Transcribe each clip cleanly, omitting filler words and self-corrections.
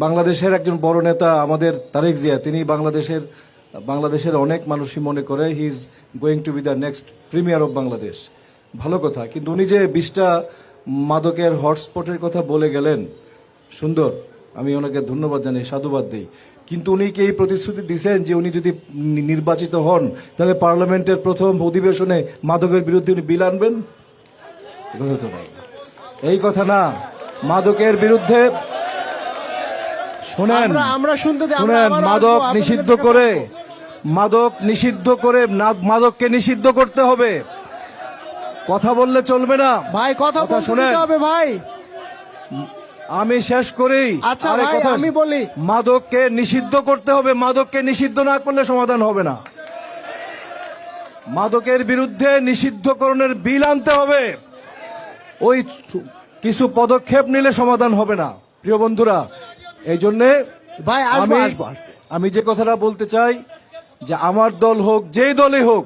বাংলাদেশের একজন বড় নেতা আমাদের তারেক জিয়া, তিনি বাংলাদেশের অনেক মানুষই মনে করে he is going to B the next premier of Bangladesh. ভালো কথা, কিন্তু উনি যে 20টা মাদকের হটস্পটের কথা বলে গেলেন, সুন্দর, আমি ওনাকে ধন্যবাদ জানাই, সাধুবাদ দিই। কিন্তু উনি কি এই প্রতিশ্রুতি দিয়েছেন যে উনি যদি নির্বাচিত হন তাহলে পার্লামেন্টের প্রথম অধিবেশনে মাদকের বিরুদ্ধে উনি বিল আনবেন? এই কথা না। মাদকের বিরুদ্ধে শুনেন, মাদক নিষিদ্ধ করে মাদককে নিষিদ্ধ করতে হবে। কথা বললে চলবে না ভাই, কথা শুনে হবে ভাই। আমি শেষ করি। আচ্ছা ভাই, আমি বলি, মাদককে নিষিদ্ধ করতে হবে। মাদককে নিষিদ্ধ না করলে সমাধান হবে না। মাদকের বিরুদ্ধে নিষিদ্ধকরণের বিল আনতে হবে। ওই কিছু পদক্ষেপ নিলে সমাধান হবে না, প্রিয় বন্ধুরা। এই জন্যে ভাই আমি যে কথাটা বলতে চাই যে আমার দল হোক, যেই দলই হোক,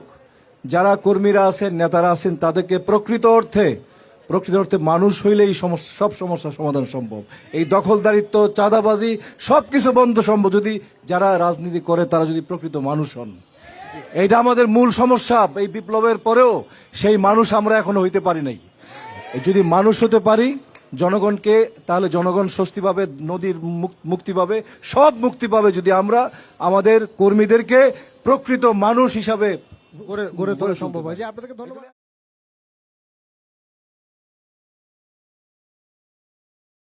যারা কর্মীরা আছেন, নেতারা আছেন, তাদেরকে প্রকৃত অর্থে মানুষ হইলেই সব সমস্যার সমাধান সম্ভব। এই দখলদারিত্ব, চাঁদাবাজি সবকিছু বন্ধ সম্ভব যদি যারা রাজনীতি করে তারা যদি প্রকৃত মানুষ হন। এইটা আমাদের মূল সমস্যা। এই বিপ্লবের পরেও সেই মানুষ আমরা এখনো হইতে পারি নাই। যদি মানুষ হতে পারি জনগণকে, তাহলে জনগণ স্বস্তি পাবে, নদীর মুক্তি পাবে, সব মুক্তি পাবে যদি আমরা আমাদের কর্মীদেরকে প্রকৃত মানুষ হিসাবে গড়ে তোলা সম্ভব হয়। আপনাদেরকে ধন্যবাদ।